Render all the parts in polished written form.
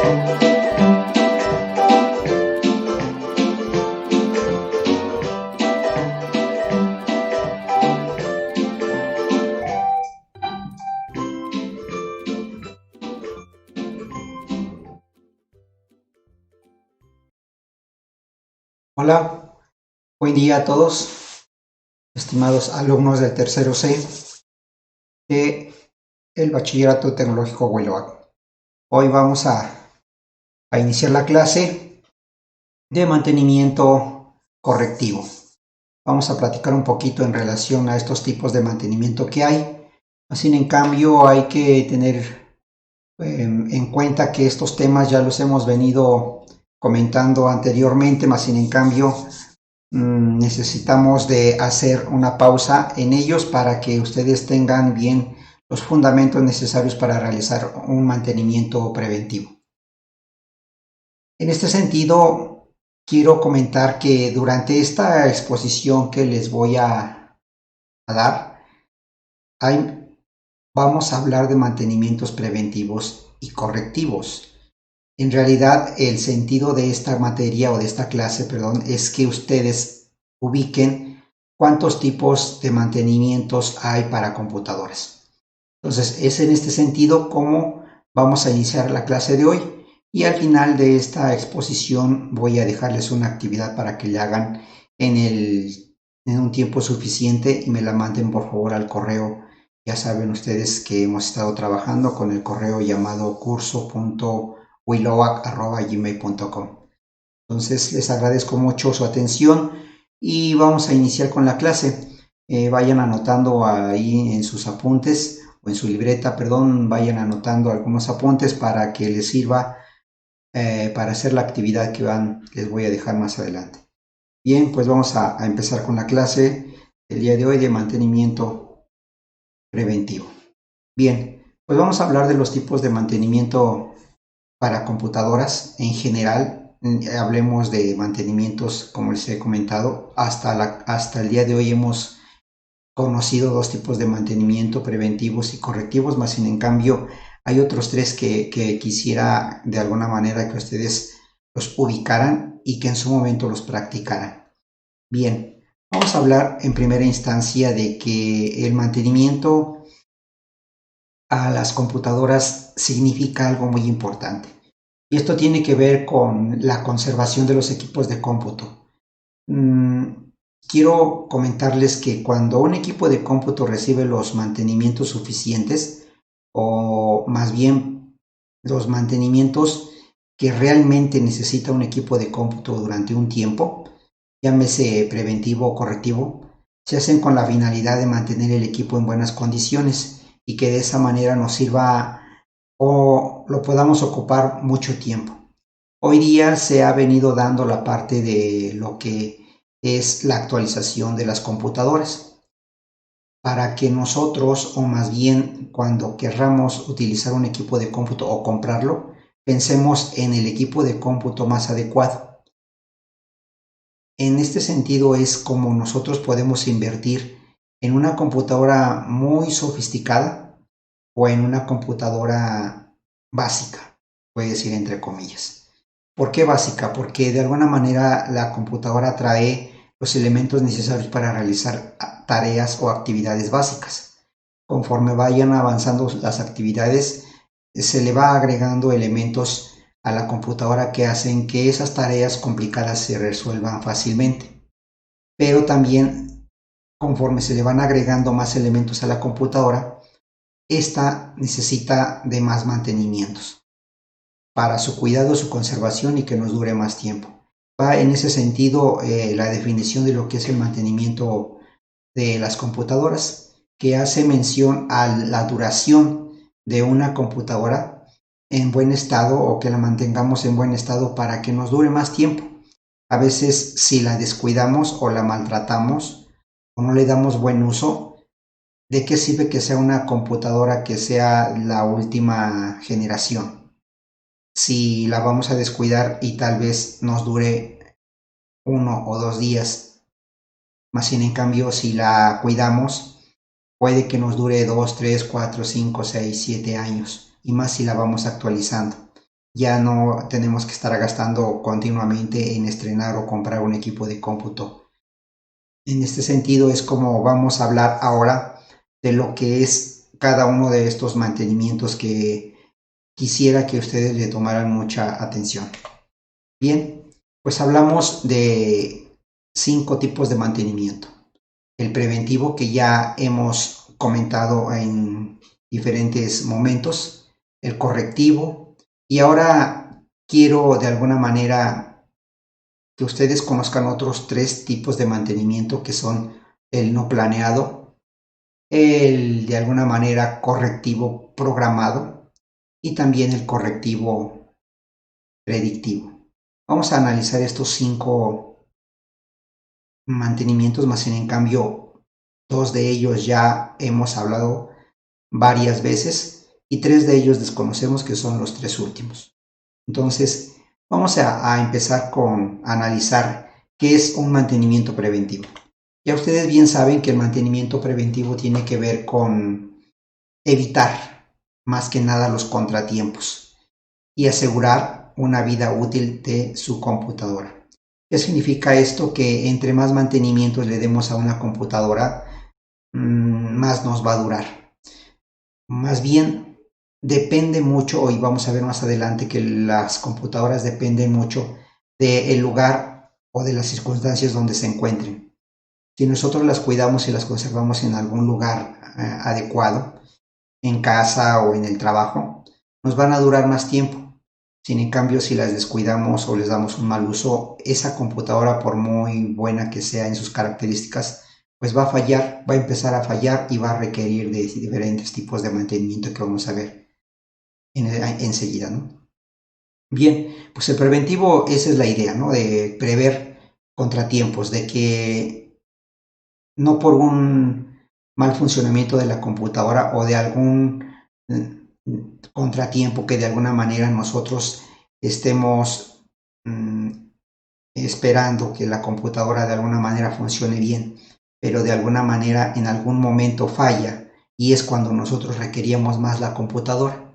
Hola, buen día a todos, estimados alumnos del tercero C del Bachillerato Tecnológico Huiloac. Hoy vamos a iniciar la clase de mantenimiento correctivo. Vamos a platicar un poquito en relación a estos tipos de mantenimiento que hay. Así, en cambio, hay que tener en cuenta que estos temas ya los hemos venido comentando anteriormente, más sin en cambio necesitamos de hacer una pausa en ellos para que ustedes tengan bien los fundamentos necesarios para realizar un mantenimiento preventivo. En este sentido, quiero comentar que durante esta exposición que les voy a dar, vamos a hablar de mantenimientos preventivos y correctivos. En realidad, el sentido de esta materia o de esta clase, perdón, es que ustedes ubiquen cuántos tipos de mantenimientos hay para computadoras. Entonces, es en este sentido como vamos a iniciar la clase de hoy, y al final de esta exposición voy a dejarles una actividad para que la hagan en un tiempo suficiente y me la manden por favor al correo. Ya saben ustedes que hemos estado trabajando con el correo llamado curso.huiloac@gmail.com. Entonces les agradezco mucho su atención y vamos a iniciar con la clase. Vayan anotando ahí en sus apuntes o en su libreta, perdón, vayan anotando algunos apuntes para que les sirva para hacer la actividad que les voy a dejar más adelante. Bien, pues vamos a empezar con la clase el día de hoy de mantenimiento preventivo. Bien, pues vamos a hablar de los tipos de mantenimiento para computadoras en general. Hablemos de mantenimientos, como les he comentado, hasta el día de hoy hemos conocido dos tipos de mantenimiento, preventivos y correctivos, más sin en cambio hay otros tres que quisiera de alguna manera que ustedes los ubicaran y que en su momento los practicaran. Bien, vamos a hablar en primera instancia de que el mantenimiento a las computadoras significa algo muy importante. Y esto tiene que ver con la conservación de los equipos de cómputo. Quiero comentarles que cuando un equipo de cómputo recibe los mantenimientos suficientes, o más bien los mantenimientos que realmente necesita un equipo de cómputo durante un tiempo, llámese preventivo o correctivo, se hacen con la finalidad de mantener el equipo en buenas condiciones y que de esa manera nos sirva o lo podamos ocupar mucho tiempo. Hoy día se ha venido dando la parte de lo que es la actualización de las computadoras para que nosotros, o más bien cuando querramos utilizar un equipo de cómputo o comprarlo, pensemos en el equipo de cómputo más adecuado. En este sentido es como nosotros podemos invertir en una computadora muy sofisticada o en una computadora básica, puede decir entre comillas. ¿Por qué básica? Porque de alguna manera la computadora trae los elementos necesarios para realizar tareas o actividades básicas. Conforme vayan avanzando las actividades, se le va agregando elementos a la computadora que hacen que esas tareas complicadas se resuelvan fácilmente. Pero también, conforme se le van agregando más elementos a la computadora, esta necesita de más mantenimientos para su cuidado, su conservación y que nos dure más tiempo. Va en ese sentido la definición de lo que es el mantenimiento de las computadoras, que hace mención a la duración de una computadora en buen estado o que la mantengamos en buen estado para que nos dure más tiempo. A veces si la descuidamos o la maltratamos o no le damos buen uso, ¿de qué sirve que sea una computadora que sea la última generación? Si la vamos a descuidar y tal vez nos dure 1 o 2 días, más sin en cambio si la cuidamos puede que nos dure 2, 3, 4, 5, 6, 7 años y más si la vamos actualizando. Ya no tenemos que estar gastando continuamente en estrenar o comprar un equipo de cómputo. En este sentido es como vamos a hablar ahora de lo que es cada uno de estos mantenimientos que quisiera que ustedes le tomaran mucha atención. Bien, pues hablamos de 5 tipos de mantenimiento. El preventivo, que ya hemos comentado en diferentes momentos, el correctivo, y ahora quiero de alguna manera que ustedes conozcan otros 3 tipos de mantenimiento, que son el no planeado, el de alguna manera correctivo programado y también el correctivo predictivo. Vamos a analizar estos 5 mantenimientos, más sin en cambio 2 de ellos ya hemos hablado varias veces y 3 de ellos desconocemos, que son los 3 últimos. Entonces, vamos a empezar con analizar qué es un mantenimiento preventivo. Ya ustedes bien saben que el mantenimiento preventivo tiene que ver con evitar más que nada los contratiempos y asegurar una vida útil de su computadora. ¿Qué significa esto? Que entre más mantenimientos le demos a una computadora, más nos va a durar. Más bien, depende mucho, y vamos a ver más adelante que las computadoras dependen mucho del lugar o de las circunstancias donde se encuentren. Si nosotros las cuidamos y las conservamos en algún lugar adecuado, en casa o en el trabajo, nos van a durar más tiempo. Sin en cambio, si las descuidamos o les damos un mal uso, esa computadora, por muy buena que sea en sus características, pues va a fallar, va a empezar a fallar y va a requerir de diferentes tipos de mantenimiento que vamos a ver enseguida, ¿no? Bien, pues el preventivo, esa es la idea, ¿no? De prever contratiempos, de que no por un mal funcionamiento de la computadora o de algún contratiempo que de alguna manera nosotros estemos esperando que la computadora de alguna manera funcione bien, pero de alguna manera en algún momento falla y es cuando nosotros requeríamos más la computadora.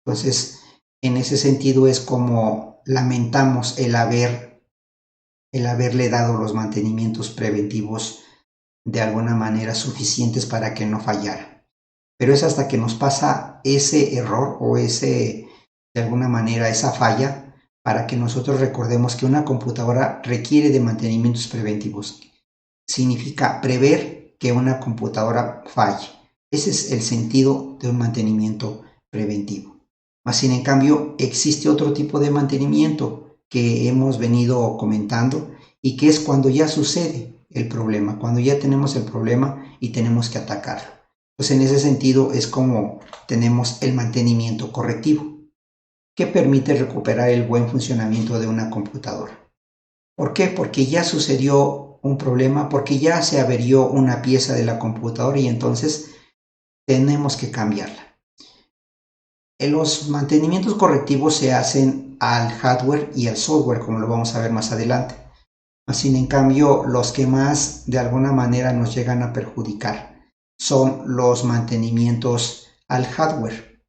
Entonces, en ese sentido es como lamentamos el haberle dado los mantenimientos preventivos de alguna manera suficientes para que no fallara. Pero es hasta que nos pasa ese error o de alguna manera, esa falla, para que nosotros recordemos que una computadora requiere de mantenimientos preventivos. Significa prever que una computadora falle. Ese es el sentido de un mantenimiento preventivo. Más sin en cambio, existe otro tipo de mantenimiento que hemos venido comentando y que es cuando ya sucede el problema, cuando ya tenemos el problema y tenemos que atacarlo. Pues en ese sentido es como tenemos el mantenimiento correctivo, que permite recuperar el buen funcionamiento de una computadora. ¿Por qué? Porque ya sucedió un problema, porque ya se averió una pieza de la computadora y entonces tenemos que cambiarla. Los mantenimientos correctivos se hacen al hardware y al software, como lo vamos a ver más adelante. Sin en cambio, los que más de alguna manera nos llegan a perjudicar son los mantenimientos al hardware,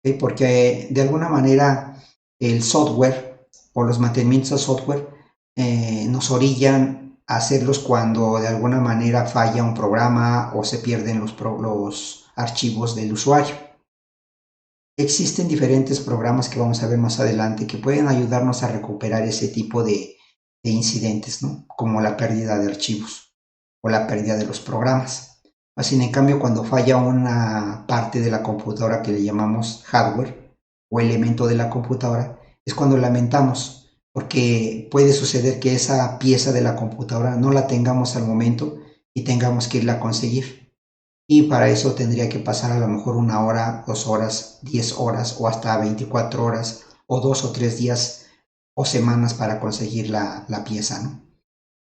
¿sí? Porque de alguna manera el software o los mantenimientos al software nos orillan a hacerlos cuando de alguna manera falla un programa o se pierden los archivos del usuario. Existen diferentes programas que vamos a ver más adelante que pueden ayudarnos a recuperar ese tipo de incidentes, ¿no? Como la pérdida de archivos o la pérdida de los programas. Así, en cambio, cuando falla una parte de la computadora que le llamamos hardware o elemento de la computadora, es cuando lamentamos, porque puede suceder que esa pieza de la computadora no la tengamos al momento y tengamos que irla a conseguir. Y para eso tendría que pasar a lo mejor 1 hora, 2 horas, 10 horas o hasta 24 horas o 2 o 3 días o semanas para conseguir la pieza, ¿no?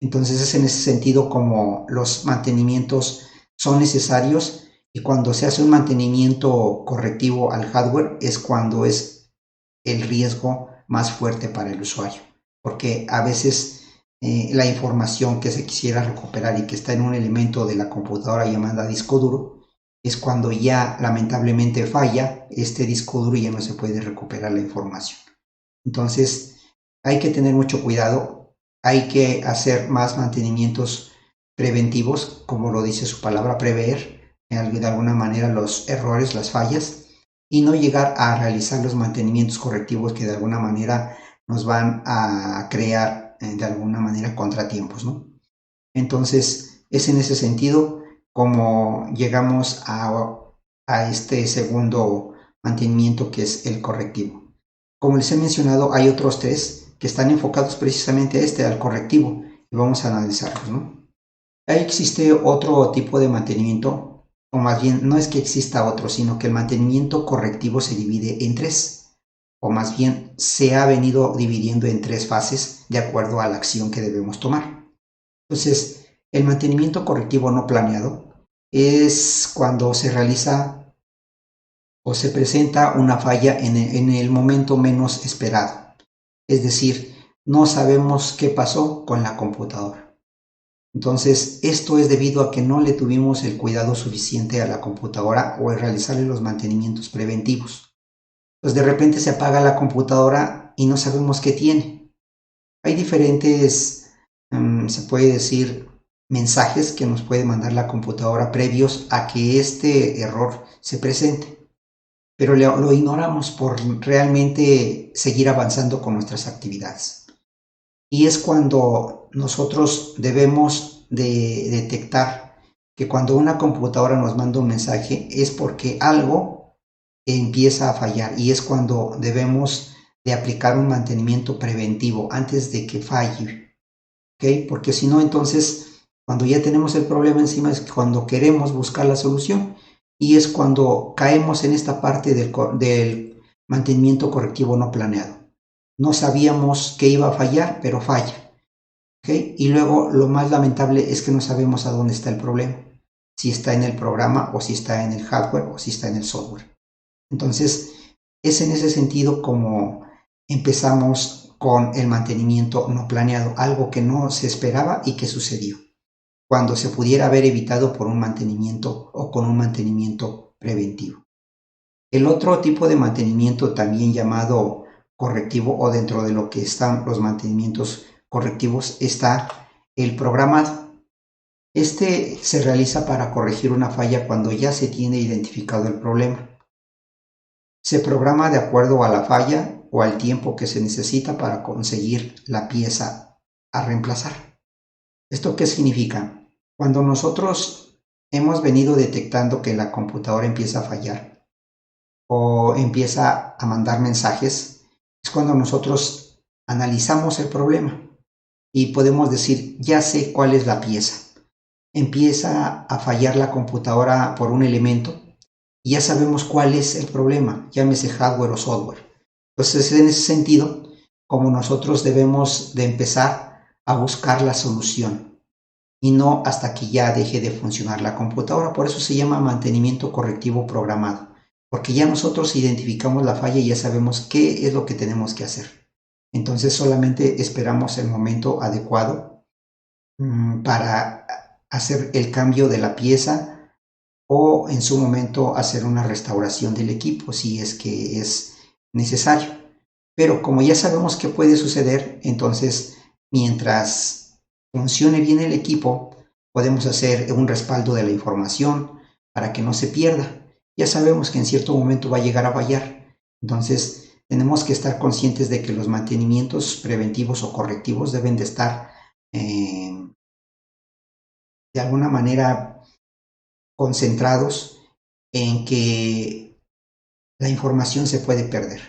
Entonces es en ese sentido como los mantenimientos son necesarios y cuando se hace un mantenimiento correctivo al hardware es cuando es el riesgo más fuerte para el usuario, porque a veces la información que se quisiera recuperar y que está en un elemento de la computadora llamada disco duro, es cuando ya lamentablemente falla este disco duro y ya no se puede recuperar la información. Entonces, hay que tener mucho cuidado, hay que hacer más mantenimientos preventivos, como lo dice su palabra, prever de alguna manera los errores, las fallas, y no llegar a realizar los mantenimientos correctivos que de alguna manera nos van a crear de alguna manera contratiempos, ¿no? Entonces, es en ese sentido como llegamos a este segundo mantenimiento que es el correctivo. Como les he mencionado, hay otros tres que están enfocados precisamente a al correctivo, y vamos a analizarlos, ¿no? Ahí existe otro tipo de mantenimiento, o más bien no es que exista otro, sino que el mantenimiento correctivo se divide en tres, o más bien se ha venido dividiendo en tres fases de acuerdo a la acción que debemos tomar. Entonces, el mantenimiento correctivo no planeado es cuando se realiza o se presenta una falla en el momento menos esperado. Es decir, no sabemos qué pasó con la computadora. Entonces, esto es debido a que no le tuvimos el cuidado suficiente a la computadora o en realizarle los mantenimientos preventivos. Pues de repente se apaga la computadora y no sabemos qué tiene. Hay diferentes, se puede decir, mensajes que nos puede mandar la computadora previos a que este error se presente, pero lo ignoramos por realmente seguir avanzando con nuestras actividades. Y es cuando nosotros debemos de detectar que cuando una computadora nos manda un mensaje es porque algo empieza a fallar, y es cuando debemos de aplicar un mantenimiento preventivo antes de que falle, ¿ok? Porque si no, entonces, cuando ya tenemos el problema encima es cuando queremos buscar la solución, y es cuando caemos en esta parte del mantenimiento correctivo no planeado. No sabíamos que iba a fallar, pero falla, ¿ok? Y luego lo más lamentable es que no sabemos a dónde está el problema, si está en el programa o si está en el hardware o si está en el software. Entonces, es en ese sentido como empezamos con el mantenimiento no planeado, algo que no se esperaba y que sucedió, cuando se pudiera haber evitado por un mantenimiento o con un mantenimiento preventivo. El otro tipo de mantenimiento, también llamado correctivo, o dentro de lo que están los mantenimientos correctivos, está el programado. Este se realiza para corregir una falla cuando ya se tiene identificado el problema. Se programa de acuerdo a la falla o al tiempo que se necesita para conseguir la pieza a reemplazar. ¿Esto qué significa? Cuando nosotros hemos venido detectando que la computadora empieza a fallar o empieza a mandar mensajes, es cuando nosotros analizamos el problema y podemos decir, ya sé cuál es la pieza. Empieza a fallar la computadora por un elemento y ya sabemos cuál es el problema, llámese hardware o software. Entonces, en ese sentido, como nosotros debemos de empezar a buscar la solución y no hasta que ya deje de funcionar la computadora. Por eso se llama mantenimiento correctivo programado, porque ya nosotros identificamos la falla y ya sabemos qué es lo que tenemos que hacer. Entonces solamente esperamos el momento adecuado para hacer el cambio de la pieza, o en su momento hacer una restauración del equipo si es que es necesario. Pero como ya sabemos que puede suceder, entonces mientras funcione bien el equipo, podemos hacer un respaldo de la información para que no se pierda. Ya sabemos que en cierto momento va a llegar a fallar. Entonces tenemos que estar conscientes de que los mantenimientos preventivos o correctivos deben de estar de alguna manera concentrados en que la información se puede perder.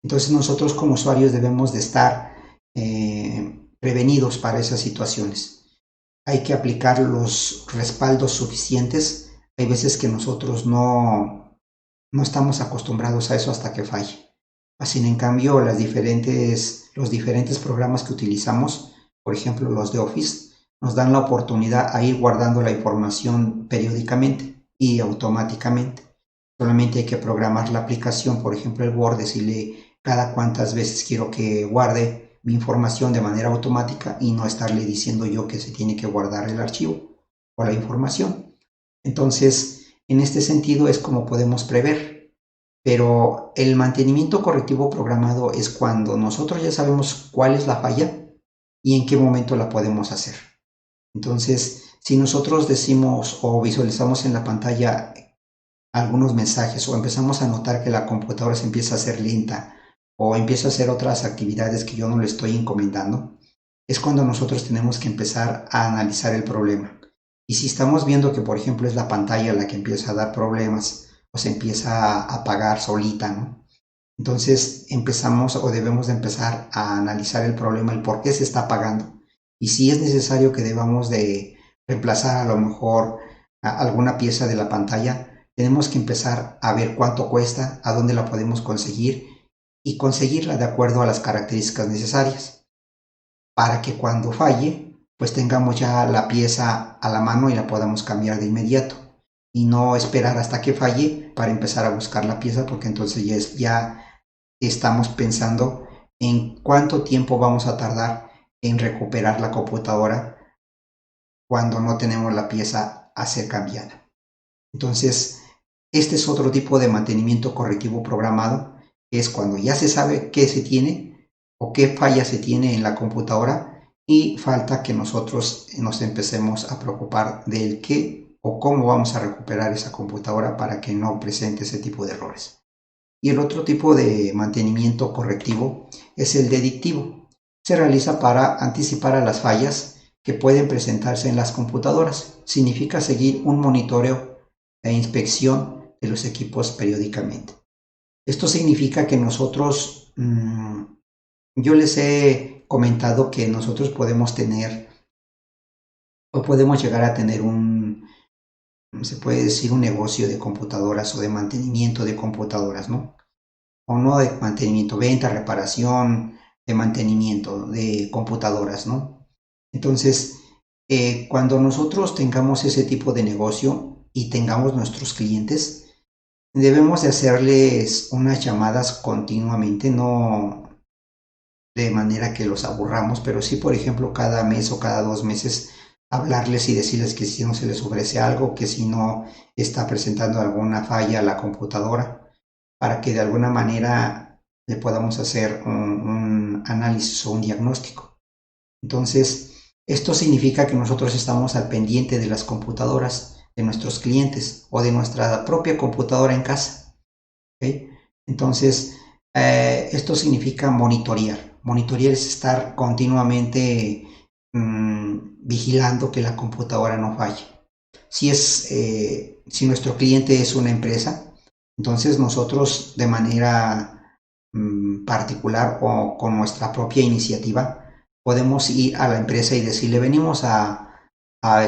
Entonces nosotros como usuarios debemos de estar prevenidos para esas situaciones. Hay que aplicar los respaldos suficientes. Hay veces que nosotros no estamos acostumbrados a eso hasta que falle. Así, en cambio, los diferentes programas que utilizamos, por ejemplo los de Office, nos dan la oportunidad a ir guardando la información periódicamente y automáticamente. Solamente hay que programar la aplicación, por ejemplo el Word, decirle cada cuántas veces quiero que guarde mi información de manera automática y no estarle diciendo yo que se tiene que guardar el archivo o la información. Entonces, en este sentido es como podemos prever. Pero el mantenimiento correctivo programado es cuando nosotros ya sabemos cuál es la falla y en qué momento la podemos hacer. Entonces, si nosotros decimos o visualizamos en la pantalla algunos mensajes o empezamos a notar que la computadora se empieza a hacer lenta o empieza a hacer otras actividades que yo no le estoy encomendando, es cuando nosotros tenemos que empezar a analizar el problema. Y si estamos viendo que, por ejemplo, es la pantalla la que empieza a dar problemas o se empieza a apagar solita, ¿no? Entonces empezamos o debemos de empezar a analizar el problema, el por qué se está apagando. Y si es necesario que debamos de reemplazar a lo mejor alguna pieza de la pantalla, tenemos que empezar a ver cuánto cuesta, a dónde la podemos conseguir y conseguirla de acuerdo a las características necesarias para que cuando falle, pues tengamos ya la pieza a la mano y la podamos cambiar de inmediato y no esperar hasta que falle para empezar a buscar la pieza, porque entonces ya estamos pensando en cuánto tiempo vamos a tardar en recuperar la computadora cuando no tenemos la pieza a ser cambiada. Entonces, este es otro tipo de mantenimiento correctivo programado, que es cuando ya se sabe qué se tiene o qué falla se tiene en la computadora y falta que nosotros nos empecemos a preocupar del qué o cómo vamos a recuperar esa computadora para que no presente ese tipo de errores. Y el otro tipo de mantenimiento correctivo es el dedictivo. Se realiza para anticipar a las fallas que pueden presentarse en las computadoras. Significa seguir un monitoreo e inspección de los equipos periódicamente. Esto significa que nosotros, yo les he comentado que nosotros podemos tener o podemos llegar a tener se puede decir, un negocio de computadoras o de mantenimiento de computadoras, ¿no? O no de mantenimiento, venta, reparación, de mantenimiento de computadoras, ¿no? Entonces, cuando nosotros tengamos ese tipo de negocio y tengamos nuestros clientes, debemos de hacerles unas llamadas continuamente, no de manera que los aburramos, pero sí, por ejemplo, cada mes o cada 2 meses, hablarles y decirles que si no se les ofrece algo, que si no está presentando alguna falla a la computadora, para que de alguna manera le podamos hacer un análisis o un diagnóstico. Entonces, esto significa que nosotros estamos al pendiente de las computadoras de nuestros clientes o de nuestra propia computadora en casa. ¿Okay? Entonces, esto significa monitorear. Monitorear es estar continuamente vigilando que la computadora no falle. Si nuestro cliente es una empresa, entonces nosotros de manera particular o con nuestra propia iniciativa podemos ir a la empresa y decirle venimos a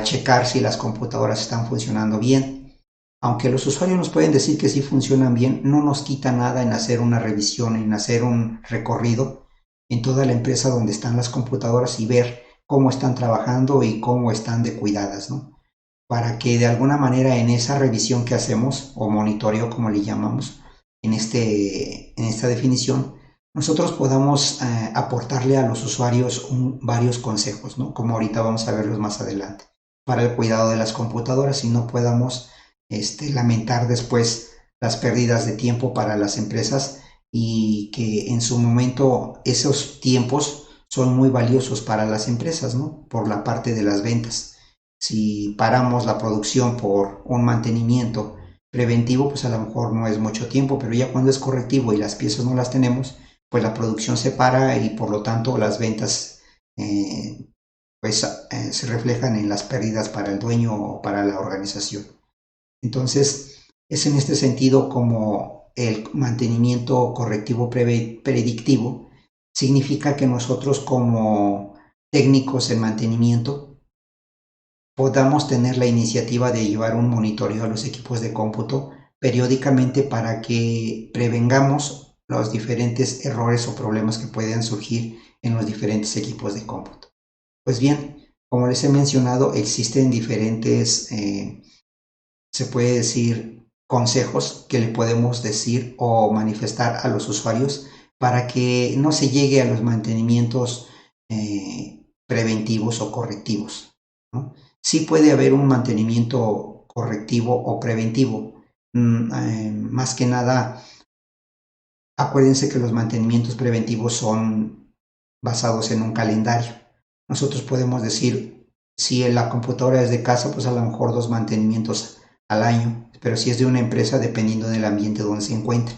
checar si las computadoras están funcionando bien. Aunque los usuarios nos pueden decir que sí funcionan bien, no nos quita nada en hacer una revisión, en hacer un recorrido en toda la empresa donde están las computadoras y ver cómo están trabajando y cómo están de cuidadas, ¿no? Para que de alguna manera en esa revisión que hacemos, o monitoreo como le llamamos, en esta definición, nosotros podamos aportarle a los usuarios varios consejos, ¿no? Como ahorita vamos a verlos más adelante, para el cuidado de las computadoras y no podamos lamentar después las pérdidas de tiempo para las empresas y que en su momento esos tiempos son muy valiosos para las empresas, ¿no? Por la parte de las ventas. Si paramos la producción por un mantenimiento preventivo, pues a lo mejor no es mucho tiempo, pero ya cuando es correctivo y las piezas no las tenemos, pues la producción se para y por lo tanto las ventas se reflejan en las pérdidas para el dueño o para la organización. Entonces, es en este sentido como el mantenimiento correctivo predictivo significa que nosotros como técnicos en mantenimiento podamos tener la iniciativa de llevar un monitoreo a los equipos de cómputo periódicamente para que prevengamos los diferentes errores o problemas que puedan surgir en los diferentes equipos de cómputo. Pues bien, como les he mencionado, existen diferentes se puede decir, consejos que le podemos decir o manifestar a los usuarios para que no se llegue a los mantenimientos preventivos o correctivos, ¿no? Sí puede haber un mantenimiento correctivo o preventivo, más que nada Acuérdense que los mantenimientos preventivos son basados en un calendario. Nosotros podemos decir, si la computadora es de casa, pues a lo mejor 2 mantenimientos al año, pero si es de una empresa, dependiendo del ambiente donde se encuentre.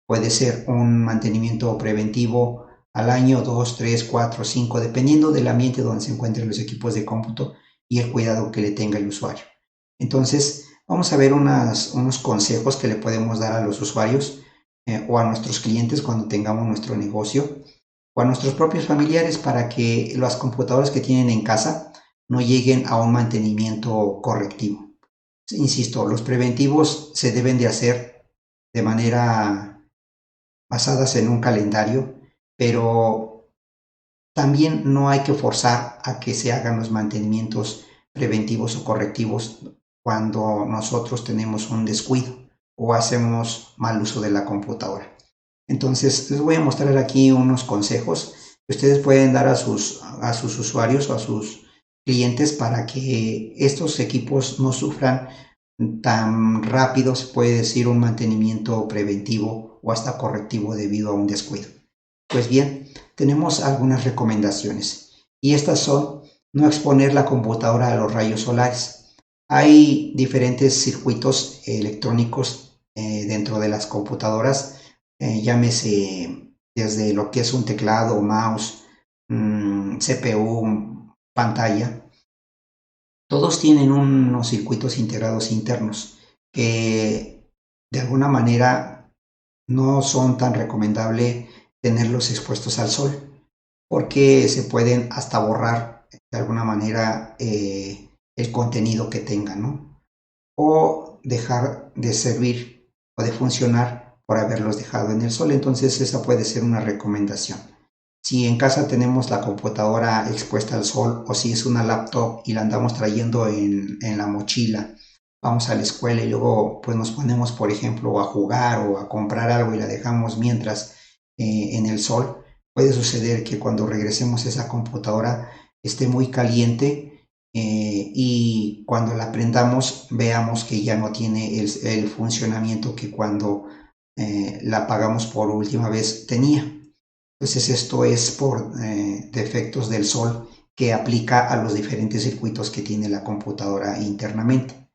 Puede ser un mantenimiento preventivo al año, 2, 3, 4, 5, dependiendo del ambiente donde se encuentren los equipos de cómputo y el cuidado que le tenga el usuario. Entonces, vamos a ver unos consejos que le podemos dar a los usuarios o a nuestros clientes cuando tengamos nuestro negocio o a nuestros propios familiares para que las computadoras que tienen en casa no lleguen a un mantenimiento correctivo. Insisto, los preventivos se deben de hacer de manera basadas en un calendario, pero también no hay que forzar a que se hagan los mantenimientos preventivos o correctivos cuando nosotros tenemos un descuido o hacemos mal uso de la computadora. Entonces, les voy a mostrar aquí unos consejos que ustedes pueden dar a sus usuarios o a sus clientes para que estos equipos no sufran tan rápido, se puede decir, un mantenimiento preventivo o hasta correctivo debido a un descuido. Pues bien, tenemos algunas recomendaciones y estas son: no exponer la computadora a los rayos solares. Hay diferentes circuitos electrónicos dentro de las computadoras, llámese desde lo que es un teclado, mouse, CPU, pantalla. Todos tienen unos circuitos integrados internos que de alguna manera no son tan recomendable tenerlos expuestos al sol porque se pueden hasta borrar de alguna manera el contenido que tengan, ¿no? O dejar de servir o de funcionar por haberlos dejado en el sol. Entonces esa puede ser una recomendación. Si en casa tenemos la computadora expuesta al sol o si es una laptop y la andamos trayendo en la mochila, vamos a la escuela y luego pues nos ponemos, por ejemplo, a jugar o a comprar algo y la dejamos mientras en el sol, puede suceder que cuando regresemos esa computadora esté muy caliente y cuando la prendamos veamos que ya no tiene el funcionamiento que cuando la apagamos por última vez tenía. Entonces esto es por defectos del sol que aplica a los diferentes circuitos que tiene la computadora internamente.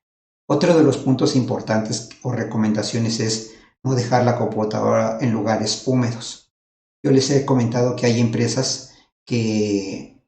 Otro de los puntos importantes o recomendaciones es no dejar la computadora en lugares húmedos. Yo les he comentado que hay empresas que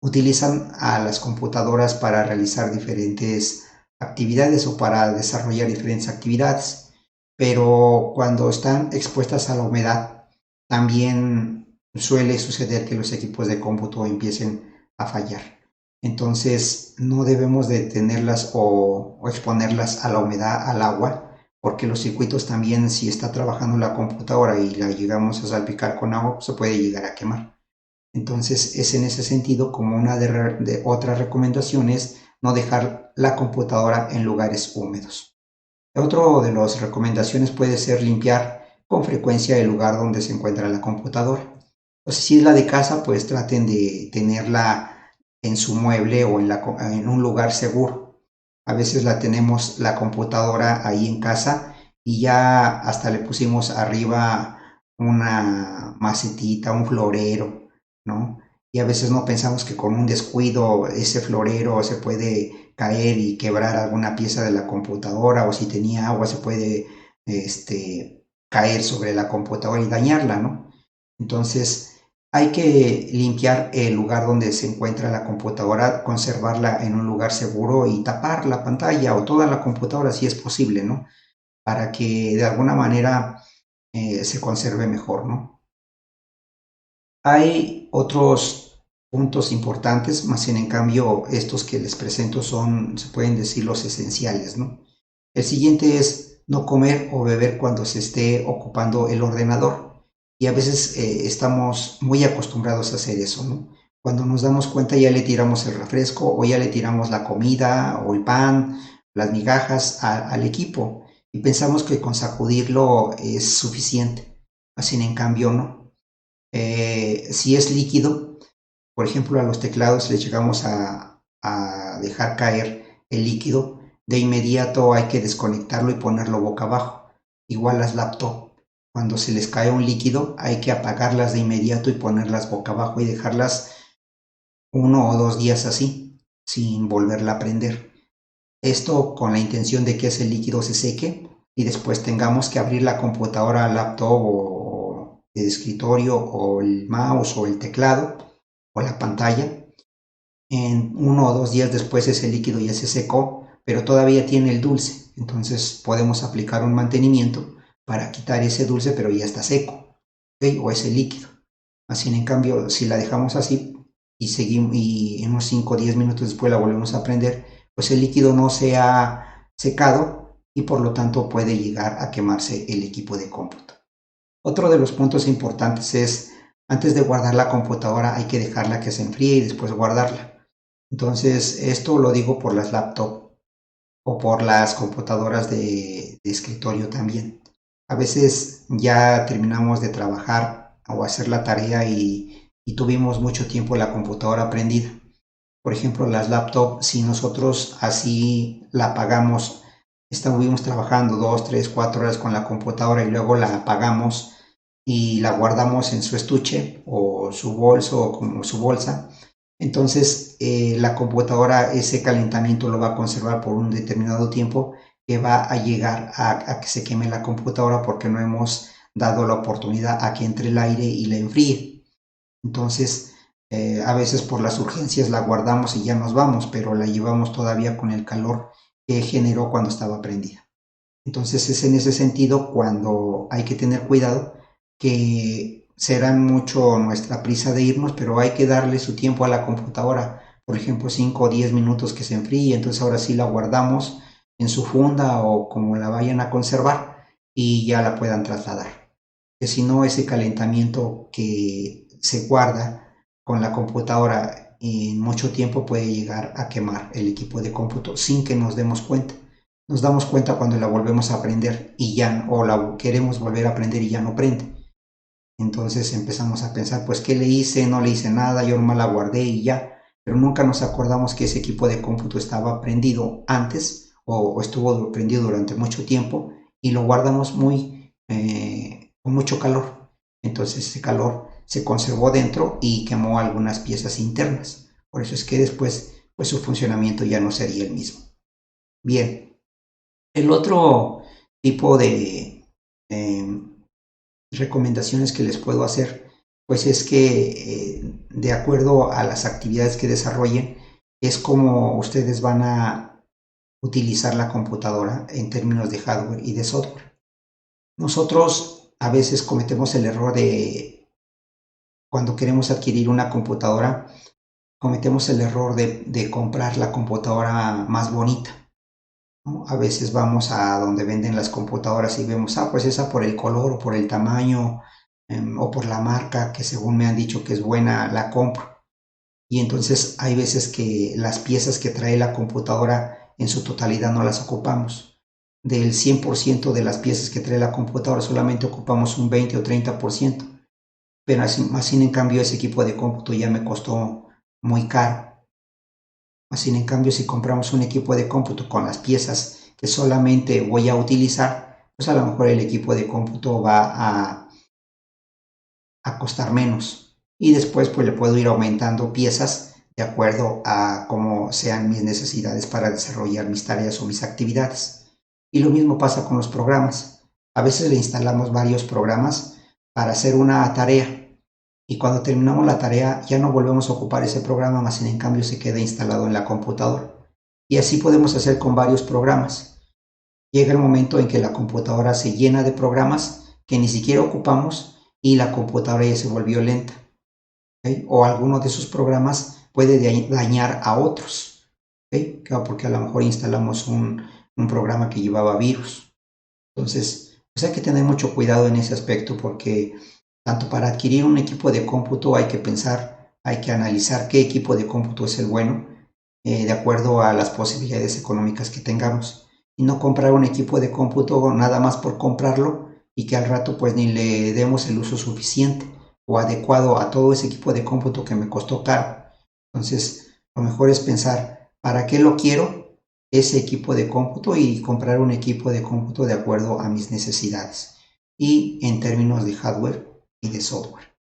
utilizan a las computadoras para realizar diferentes actividades o para desarrollar diferentes actividades, pero cuando están expuestas a la humedad, también suele suceder que los equipos de cómputo empiecen a fallar. Entonces, no debemos de tenerlas o exponerlas a la humedad, al agua, porque los circuitos también, si está trabajando la computadora y la llegamos a salpicar con agua, se puede llegar a quemar. Entonces, es en ese sentido como una de otras recomendaciones no dejar la computadora en lugares húmedos. Otro de las recomendaciones puede ser limpiar con frecuencia el lugar donde se encuentra la computadora. Entonces, si es la de casa, pues traten de tenerla en su mueble o en un lugar seguro. A veces la tenemos la computadora ahí en casa y ya hasta le pusimos arriba una macetita, un florero, ¿no? Y a veces no pensamos que con un descuido ese florero se puede caer y quebrar alguna pieza de la computadora, o si tenía agua se puede caer sobre la computadora y dañarla, ¿no? Entonces hay que limpiar el lugar donde se encuentra la computadora, conservarla en un lugar seguro y tapar la pantalla o toda la computadora si es posible, ¿no? Para que de alguna manera se conserve mejor, ¿no? Hay otros puntos importantes, más bien en cambio estos que les presento son, se pueden decir, los esenciales, ¿no? El siguiente es no comer o beber cuando se esté ocupando el ordenador. Y a veces estamos muy acostumbrados a hacer eso, ¿no? Cuando nos damos cuenta ya le tiramos el refresco o ya le tiramos la comida o el pan, las migajas al equipo y pensamos que con sacudirlo es suficiente. Así en cambio no. Si es líquido, por ejemplo, a los teclados les llegamos a dejar caer el líquido, de inmediato hay que desconectarlo y ponerlo boca abajo. Igual las laptop. cuando se les cae un líquido, hay que apagarlas de inmediato y ponerlas boca abajo y dejarlas 1 o 2 días así, sin volverla a prender. Esto con la intención de que ese líquido se seque y después tengamos que abrir la computadora, laptop o de escritorio o el mouse o el teclado o la pantalla. En 1 o 2 días después ese líquido ya se secó, pero todavía tiene el dulce. Entonces podemos aplicar un mantenimiento para quitar ese dulce, pero ya está seco, ¿ok? O ese líquido. Así en cambio, si la dejamos así y seguimos y en unos 5 o 10 minutos después la volvemos a prender, pues el líquido no se ha secado y por lo tanto puede llegar a quemarse el equipo de cómputo. Otro de los puntos importantes es, antes de guardar la computadora hay que dejarla que se enfríe y después guardarla. Entonces, esto lo digo por las laptops o por las computadoras de escritorio también. A veces ya terminamos de trabajar o hacer la tarea y tuvimos mucho tiempo la computadora prendida. Por ejemplo, las laptops, si nosotros así la apagamos, estuvimos trabajando 2, 3, 4 horas con la computadora y luego la apagamos y la guardamos en su estuche o su bolso o como su bolsa, entonces la computadora ese calentamiento lo va a conservar por un determinado tiempo que va a llegar a que se queme la computadora porque no hemos dado la oportunidad a que entre el aire y la enfríe. Entonces, a veces por las urgencias la guardamos y ya nos vamos, pero la llevamos todavía con el calor que generó cuando estaba prendida. Entonces es en ese sentido cuando hay que tener cuidado, que será mucho nuestra prisa de irnos, pero hay que darle su tiempo a la computadora, por ejemplo 5 o 10 minutos que se enfríe, entonces ahora sí la guardamos en su funda o como la vayan a conservar y ya la puedan trasladar. Que si no, ese calentamiento que se guarda con la computadora en mucho tiempo puede llegar a quemar el equipo de cómputo sin que nos demos cuenta. Nos damos cuenta cuando la volvemos a prender y ya, o la queremos volver a prender y ya no prende. Entonces empezamos a pensar, pues, ¿qué le hice? No le hice nada, yo nomás la guardé y ya. Pero nunca nos acordamos que ese equipo de cómputo estaba prendido antes o estuvo prendido durante mucho tiempo y lo guardamos con mucho calor. Entonces ese calor se conservó dentro y quemó algunas piezas internas. Por eso es que después, pues su funcionamiento ya no sería el mismo. Bien, el otro tipo de recomendaciones que les puedo hacer, pues es que de acuerdo a las actividades que desarrollen, es como ustedes van a utilizar la computadora en términos de hardware y de software. Nosotros a veces cometemos el error de, cuando queremos adquirir una computadora, cometemos el error de comprar la computadora más bonita, ¿no? A veces vamos a donde venden las computadoras y vemos, pues esa por el color o por el tamaño o por la marca que según me han dicho que es buena, la compro. Y entonces hay veces que las piezas que trae la computadora en su totalidad no las ocupamos. Del 100% de las piezas que trae la computadora solamente ocupamos un 20 o 30%. Pero así en cambio ese equipo de cómputo ya me costó muy caro. Así en cambio, si compramos un equipo de cómputo con las piezas que solamente voy a utilizar, pues a lo mejor el equipo de cómputo va a costar menos. Y después pues le puedo ir aumentando piezas de acuerdo a cómo sean mis necesidades para desarrollar mis tareas o mis actividades. Y lo mismo pasa con los programas. A veces le instalamos varios programas para hacer una tarea y cuando terminamos la tarea ya no volvemos a ocupar ese programa, más en cambio se queda instalado en la computadora. Y así podemos hacer con varios programas. Llega el momento en que la computadora se llena de programas que ni siquiera ocupamos y la computadora ya se volvió lenta, ¿okay? O alguno de esos programas puede dañar a otros, ¿okay? Porque a lo mejor instalamos un programa que llevaba virus. Entonces, pues hay que tener mucho cuidado en ese aspecto porque tanto para adquirir un equipo de cómputo hay que pensar, hay que analizar qué equipo de cómputo es el bueno, de acuerdo a las posibilidades económicas que tengamos. Y no comprar un equipo de cómputo nada más por comprarlo y que al rato pues ni le demos el uso suficiente o adecuado a todo ese equipo de cómputo que me costó caro. Entonces, lo mejor es pensar, ¿para qué lo quiero ese equipo de cómputo? Y comprar un equipo de cómputo de acuerdo a mis necesidades. y en términos de hardware y de software.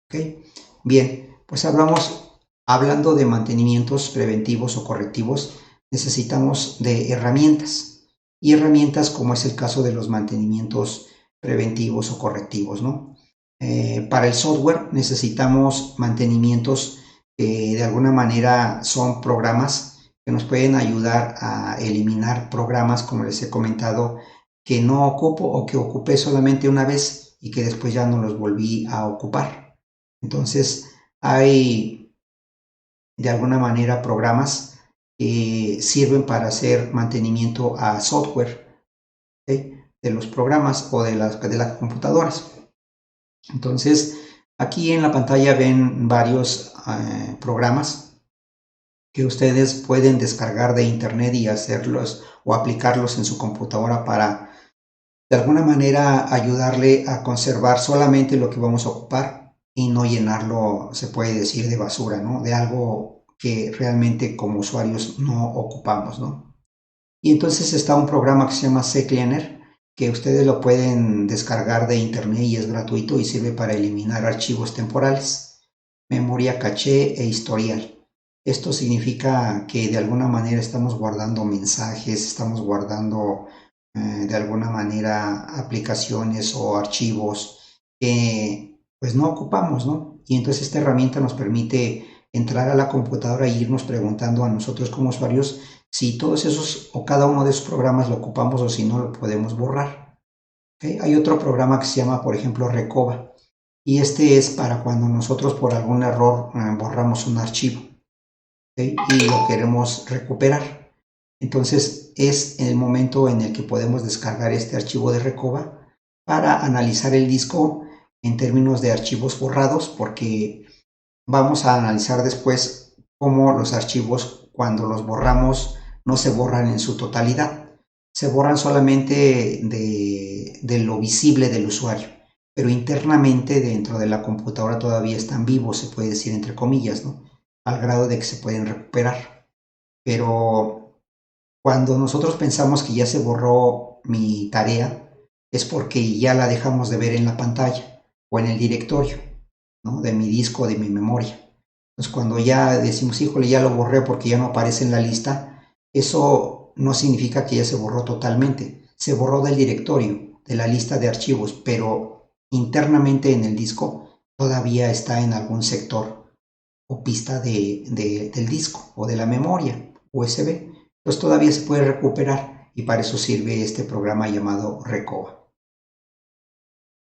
¿Okay? Bien, pues hablando de mantenimientos preventivos o correctivos, necesitamos de herramientas y herramientas como es el caso de los mantenimientos preventivos o correctivos, ¿no? Para el software necesitamos mantenimientos que de alguna manera son programas que nos pueden ayudar a eliminar programas, como les he comentado, que no ocupo o que ocupé solamente una vez y que después ya no los volví a ocupar. Entonces, hay de alguna manera programas que sirven para hacer mantenimiento a software, ¿sí?, de los programas o de las computadoras. Entonces, aquí en la pantalla ven varios programas que ustedes pueden descargar de internet y hacerlos o aplicarlos en su computadora para de alguna manera ayudarle a conservar solamente lo que vamos a ocupar y no llenarlo, se puede decir, de basura, ¿no? De algo que realmente como usuarios no ocupamos, ¿no? Y entonces está un programa que se llama CCleaner, que ustedes lo pueden descargar de internet y es gratuito y sirve para eliminar archivos temporales, memoria caché e historial. Esto significa que de alguna manera estamos guardando mensajes, estamos guardando de alguna manera aplicaciones o archivos que pues no ocupamos, ¿no? Y entonces esta herramienta nos permite entrar a la computadora e irnos preguntando a nosotros como usuarios si todos esos o cada uno de esos programas lo ocupamos o si no lo podemos borrar. ¿Okay? Hay otro programa que se llama, por ejemplo, Recoba, y este es para cuando nosotros por algún error borramos un archivo, ¿okay?, y lo queremos recuperar. Entonces es el momento en el que podemos descargar este archivo de Recoba para analizar el disco en términos de archivos borrados, porque vamos a analizar después cómo los archivos, cuando los borramos, no se borran en su totalidad. Se borran solamente de lo visible del usuario, pero internamente dentro de la computadora todavía están vivos, se puede decir entre comillas, ¿no?, al grado de que se pueden recuperar. Pero cuando nosotros pensamos que ya se borró mi tarea, es porque ya la dejamos de ver en la pantalla o en el directorio, ¿no?, de mi disco o de mi memoria. Entonces, cuando ya decimos, híjole, ya lo borré porque ya no aparece en la lista, eso no significa que ya se borró totalmente. Se borró del directorio, de la lista de archivos, pero internamente en el disco todavía está en algún sector o pista del disco o de la memoria USB. Entonces todavía se puede recuperar y para eso sirve este programa llamado Recoba.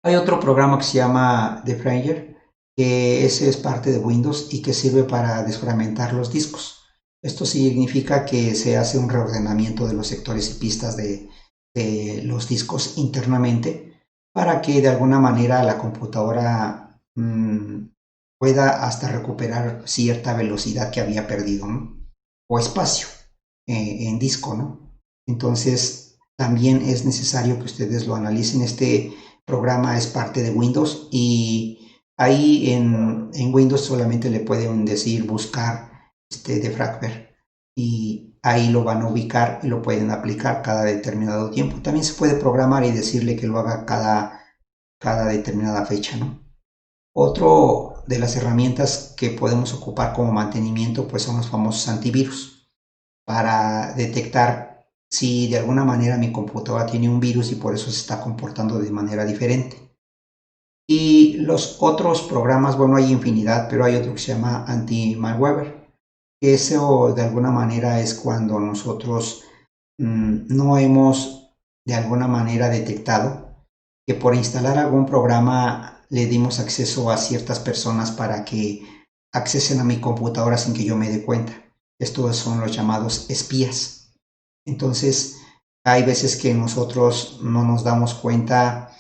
Hay otro programa que se llama Defranger, que ese es parte de Windows y que sirve para desfragmentar los discos. Esto significa que se hace un reordenamiento de los sectores y pistas de los discos internamente para que de alguna manera la computadora pueda hasta recuperar cierta velocidad que había perdido, ¿no?, o espacio en disco, ¿no? Entonces también es necesario que ustedes lo analicen. Este programa es parte de Windows y ahí en Windows solamente le pueden decir buscar defragver y ahí lo van a ubicar y lo pueden aplicar cada determinado tiempo. También se puede programar y decirle que lo haga cada determinada fecha, ¿no? Otro de las herramientas que podemos ocupar como mantenimiento pues son los famosos antivirus para detectar si de alguna manera mi computadora tiene un virus y por eso se está comportando de manera diferente. Y los otros programas, bueno, hay infinidad, pero hay otro que se llama anti-malware. Eso de alguna manera es cuando nosotros no hemos de alguna manera detectado que por instalar algún programa le dimos acceso a ciertas personas para que accesen a mi computadora sin que yo me dé cuenta. Estos son los llamados espías. Entonces, hay veces que nosotros no nos damos cuenta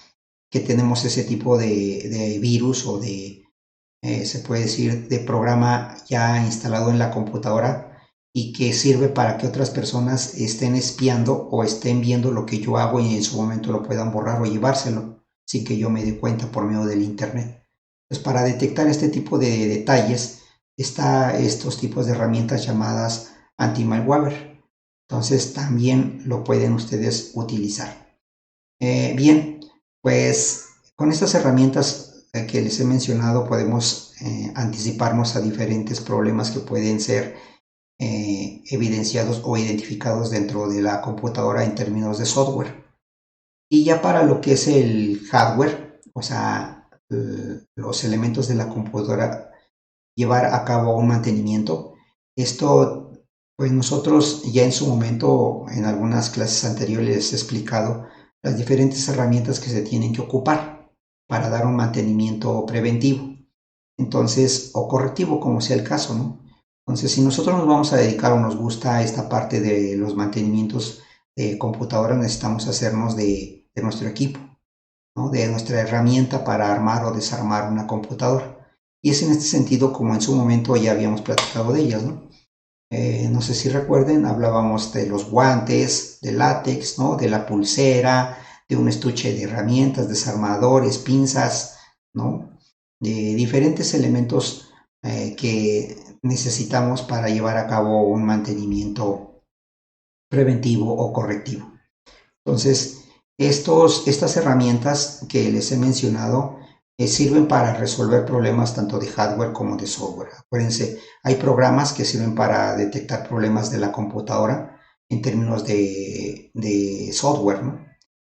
que tenemos ese tipo de virus o se puede decir, de programa ya instalado en la computadora y que sirve para que otras personas estén espiando o estén viendo lo que yo hago y en su momento lo puedan borrar o llevárselo sin que yo me dé cuenta por medio del internet. Pues para detectar este tipo de detalles está estos tipos de herramientas llamadas anti-malware. Entonces también lo pueden ustedes utilizar. Bien, pues Con estas herramientas que les he mencionado podemos anticiparnos a diferentes problemas que pueden ser evidenciados o identificados dentro de la computadora en términos de software. Y ya para lo que es el hardware, o sea, los elementos de la computadora, llevar a cabo un mantenimiento. Esto, pues nosotros ya en su momento, en algunas clases anteriores les he explicado las diferentes herramientas que se tienen que ocupar para dar un mantenimiento preventivo. Entonces, o correctivo, como sea el caso, ¿no? Entonces, si nosotros nos vamos a dedicar o nos gusta esta parte de los mantenimientos de computadora, necesitamos hacernos de nuestro equipo, ¿no? De nuestra herramienta para armar o desarmar una computadora. Y es en este sentido como en su momento ya habíamos platicado de ellas, ¿no? No sé si recuerden, hablábamos de los guantes, de látex, ¿no? De la pulsera, de un estuche de herramientas, desarmadores, pinzas, ¿no? De diferentes elementos que necesitamos para llevar a cabo un mantenimiento preventivo o correctivo. Entonces, estas herramientas que les he mencionado sirven para resolver problemas tanto de hardware como de software. Acuérdense, hay programas que sirven para detectar problemas de la computadora en términos de software, ¿no?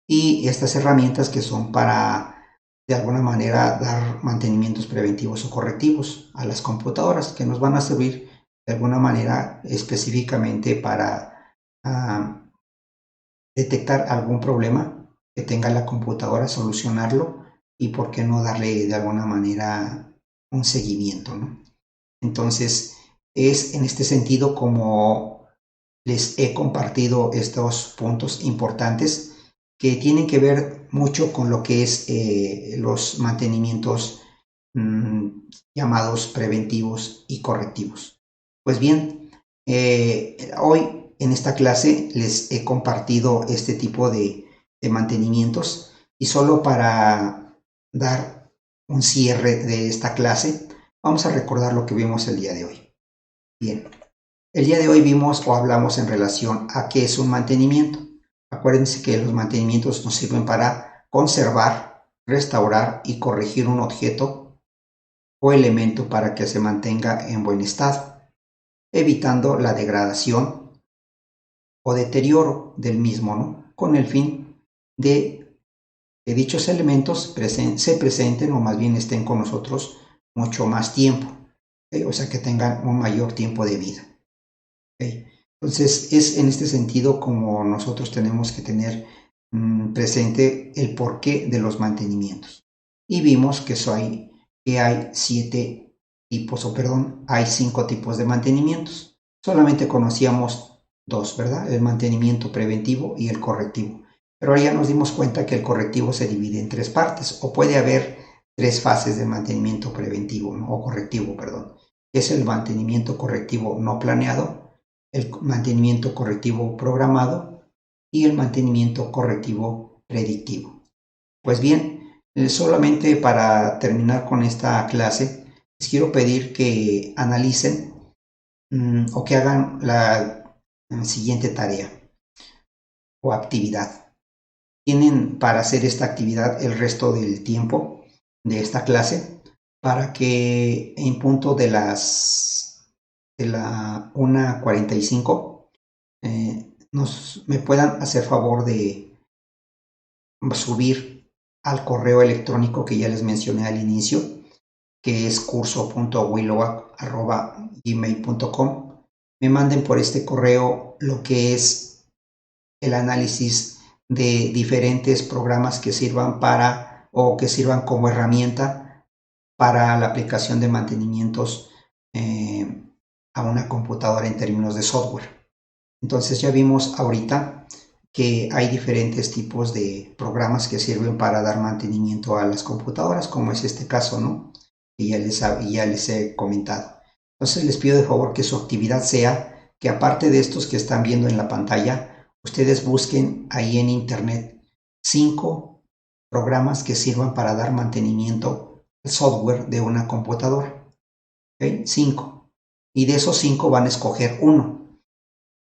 Y estas herramientas que son para, de alguna manera, dar mantenimientos preventivos o correctivos a las computadoras, que nos van a servir de alguna manera específicamente para detectar algún problema que tenga la computadora, solucionarlo y por qué no darle de alguna manera un seguimiento, ¿no? Entonces, es en este sentido como les he compartido estos puntos importantes que tienen que ver mucho con lo que es los mantenimientos llamados preventivos y correctivos. Pues bien, hoy en esta clase les he compartido este tipo de mantenimientos y solo para dar un cierre de esta clase, vamos a recordar lo que vimos el día de hoy. Bien, el día de hoy vimos o hablamos en relación a qué es un mantenimiento. Acuérdense que los mantenimientos nos sirven para conservar, restaurar y corregir un objeto o elemento para que se mantenga en buen estado, evitando la degradación o deterioro del mismo, ¿no? Con el fin de que dichos elementos se presenten o más bien estén con nosotros mucho más tiempo, ¿okay? O sea, que tengan un mayor tiempo de vida. ¿Okay? Entonces, es en este sentido como nosotros tenemos que tener presente el porqué de los mantenimientos. Y vimos que hay 5 tipos de mantenimientos. Solamente conocíamos 2, ¿verdad? El mantenimiento preventivo y el correctivo. Pero ahora ya nos dimos cuenta que el correctivo se divide en 3 partes, o puede haber 3 fases de mantenimiento preventivo, ¿no? O correctivo, perdón. Es el mantenimiento correctivo no planeado, el mantenimiento correctivo programado y el mantenimiento correctivo predictivo. Pues bien, solamente para terminar con esta clase, les quiero pedir que analicen o que hagan la siguiente tarea o actividad. Tienen para hacer esta actividad el resto del tiempo de esta clase para que en punto de la 1:45 me puedan hacer favor de subir al correo electrónico que ya les mencioné al inicio, que es curso.willowac@gmail.com. Me manden por este correo lo que es el análisis de diferentes programas que sirvan para o que sirvan como herramienta para la aplicación de mantenimientos a una computadora en términos de software. Entonces ya vimos ahorita que hay diferentes tipos de programas que sirven para dar mantenimiento a las computadoras, como es este caso, ¿no? Y ya les he comentado. Entonces les pido de favor que su actividad sea que aparte de estos que están viendo en la pantalla, ustedes busquen ahí en internet 5 programas que sirvan para dar mantenimiento al software de una computadora. ¿Okay? 5. Y de esos 5 van a escoger uno.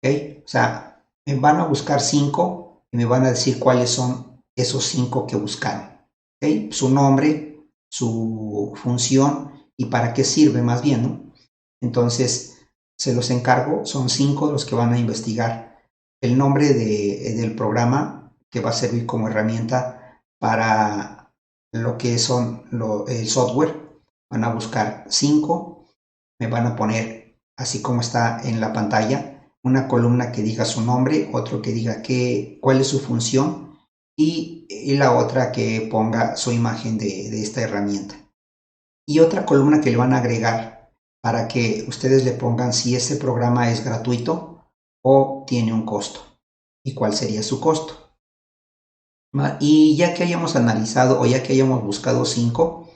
¿Okay? O sea, me van a buscar 5 y me van a decir cuáles son esos 5 que buscaron. ¿okay? Su nombre, su función y para qué sirve más bien, ¿no? Entonces, se los encargo, son 5 los que van a investigar el nombre del programa que va a servir como herramienta para lo que son el software. Van a buscar 5, me van a poner, así como está en la pantalla, una columna que diga su nombre, otro que diga cuál es su función y la otra que ponga su imagen de esta herramienta. Y otra columna que le van a agregar para que ustedes le pongan si ese programa es gratuito o tiene un costo y cuál sería su costo. Y ya que hayamos analizado o ya que hayamos buscado 5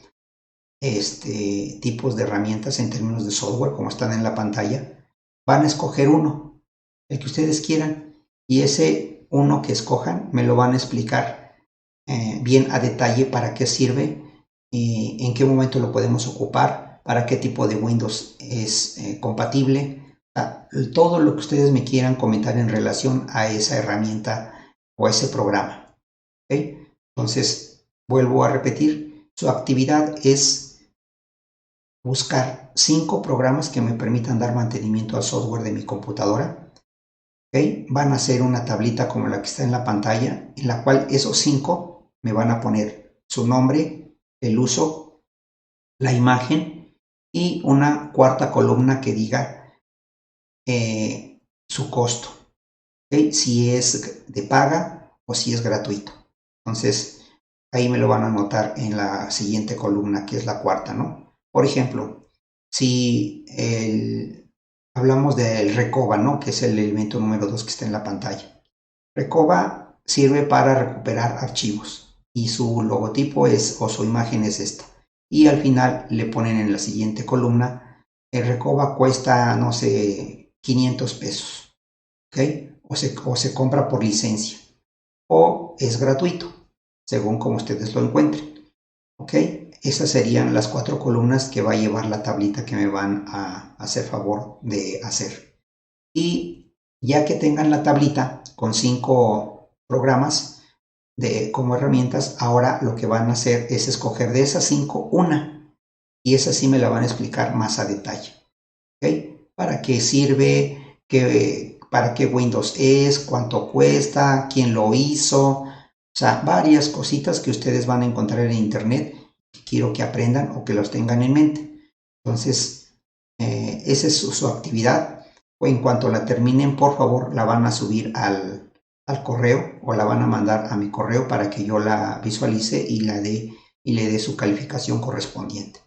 tipos de herramientas en términos de software, como están en la pantalla, van a escoger uno, el que ustedes quieran, y ese uno que escojan me lo van a explicar bien a detalle para qué sirve, en qué momento lo podemos ocupar, para qué tipo de Windows es compatible, todo lo que ustedes me quieran comentar en relación a esa herramienta o a ese programa. ¿Okay? Entonces, vuelvo a repetir, su actividad es buscar 5 programas que me permitan dar mantenimiento al software de mi computadora. ¿Okay? Van a hacer una tablita como la que está en la pantalla, en la cual esos 5 me van a poner su nombre, el uso, la imagen y una cuarta columna que diga su costo. ¿Okay? Si es de paga o si es gratuito. Entonces, ahí me lo van a anotar en la siguiente columna, que es la cuarta, ¿no? Por ejemplo, si hablamos del Recoba, ¿no? Que es el elemento número 2 que está en la pantalla. Recoba sirve para recuperar archivos y su logotipo o su imagen es esta. Y al final le ponen en la siguiente columna, el Recoba cuesta, no sé, 500 pesos, ¿ok? O se compra por licencia o es gratuito, según como ustedes lo encuentren, ¿ok? Esas serían las 4 columnas que va a llevar la tablita que me van a hacer favor de hacer. Y ya que tengan la tablita con 5 programas como herramientas, ahora lo que van a hacer es escoger de esas 5 una. Y esa sí me la van a explicar más a detalle. ¿Okay? ¿Para qué sirve? ¿Para qué Windows es? ¿Cuánto cuesta? ¿Quién lo hizo? O sea, varias cositas que ustedes van a encontrar en internet que quiero que aprendan o que los tengan en mente. Entonces, esa es su actividad. O en cuanto la terminen, por favor, la van a subir al correo o la van a mandar a mi correo para que yo la visualice y le dé su calificación correspondiente.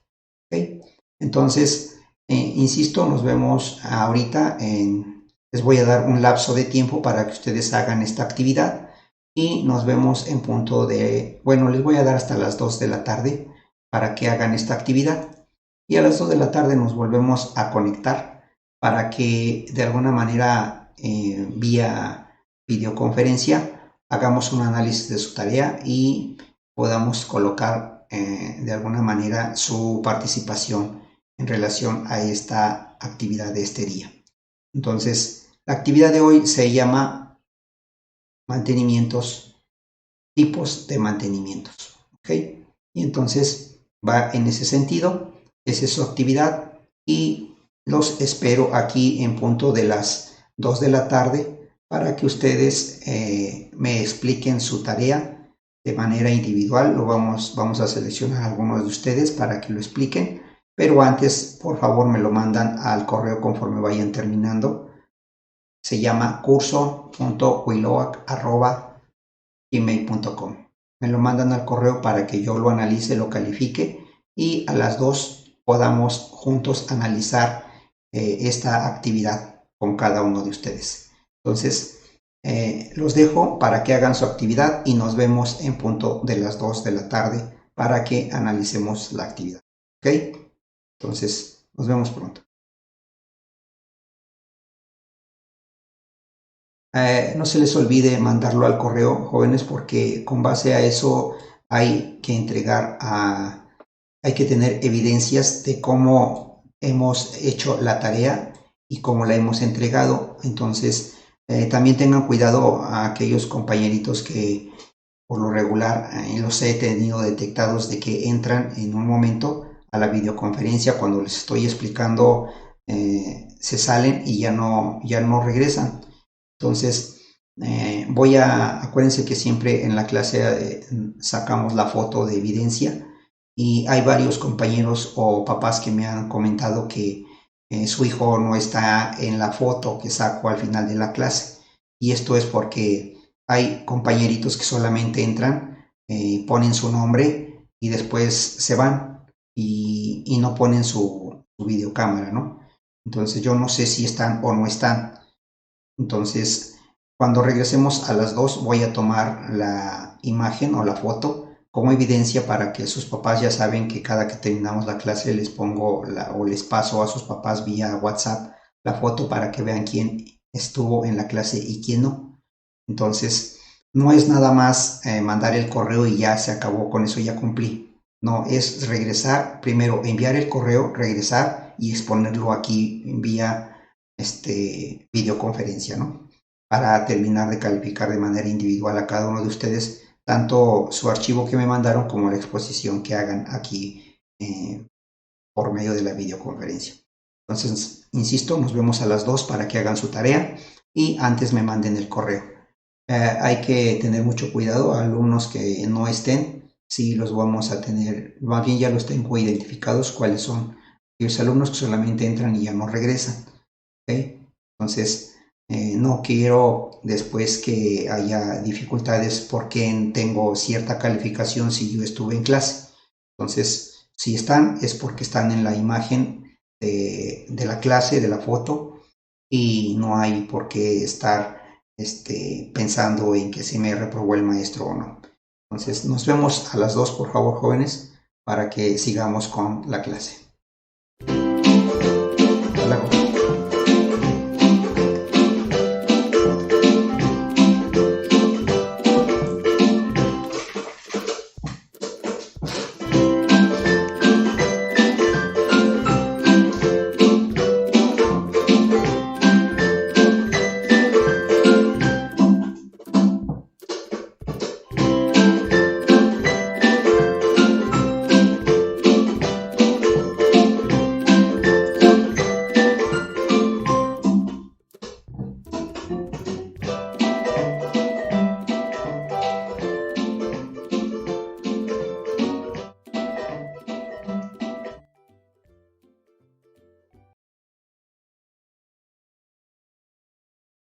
¿Okay? Entonces, insisto, nos vemos ahorita. Les voy a dar un lapso de tiempo para que ustedes hagan esta actividad y nos vemos en punto les voy a dar hasta las 2 de la tarde para que hagan esta actividad. Y a las 2 de la tarde nos volvemos a conectar para que de alguna manera vía videoconferencia hagamos un análisis de su tarea y podamos colocar de alguna manera su participación en relación a esta actividad de este día. Entonces, la actividad de hoy se llama mantenimientos, tipos de mantenimientos. ¿Ok? Y entonces va en ese sentido, esa es su actividad y los espero aquí en punto de las 2 de la tarde para que ustedes me expliquen su tarea de manera individual. Vamos a seleccionar a algunos de ustedes para que lo expliquen, pero antes, por favor, me lo mandan al correo conforme vayan terminando. Se llama curso.willoac@gmail.com. Me lo mandan al correo para que yo lo analice, lo califique y a las 2 podamos juntos analizar esta actividad con cada uno de ustedes. Entonces, los dejo para que hagan su actividad y nos vemos en punto de las 2 de la tarde para que analicemos la actividad. ¿Ok? Entonces, nos vemos pronto. No se les olvide mandarlo al correo, jóvenes, porque con base a eso hay que hay que tener evidencias de cómo hemos hecho la tarea y cómo la hemos entregado. Entonces, también tengan cuidado a aquellos compañeritos que por lo regular los he tenido detectados de que entran en un momento a la videoconferencia cuando les estoy explicando, se salen y ya no regresan. Entonces, acuérdense que siempre en la clase sacamos la foto de evidencia, y hay varios compañeros o papás que me han comentado que su hijo no está en la foto que saco al final de la clase, y esto es porque hay compañeritos que solamente entran, ponen su nombre y después se van y no ponen su videocámara, ¿no? Entonces yo no sé si están o no están. Entonces, cuando regresemos a las 2 voy a tomar la imagen o la foto como evidencia para que sus papás ya saben que cada que terminamos la clase les pongo o les paso a sus papás vía WhatsApp la foto para que vean quién estuvo en la clase y quién no. Entonces, no es nada más mandar el correo y ya se acabó, con eso ya cumplí. No, es regresar, primero enviar el correo, regresar y exponerlo aquí vía videoconferencia, ¿no? Para terminar de calificar de manera individual a cada uno de ustedes, tanto su archivo que me mandaron como la exposición que hagan aquí por medio de la videoconferencia. Entonces, insisto, nos vemos a las 2 para que hagan su tarea y antes me manden el correo. Hay que tener mucho cuidado, alumnos que no estén, sí los vamos a tener, más bien ya los tengo identificados cuáles son los alumnos que solamente entran y ya no regresan. ¿Okay? Entonces, no quiero después que haya dificultades porque tengo cierta calificación si yo estuve en clase. Entonces, si están, es porque están en la imagen de la clase, de la foto, y no hay por qué estar pensando en que se me reprobó el maestro o no. Entonces, nos vemos a las 2, por favor, jóvenes, para que sigamos con la clase. Hasta luego.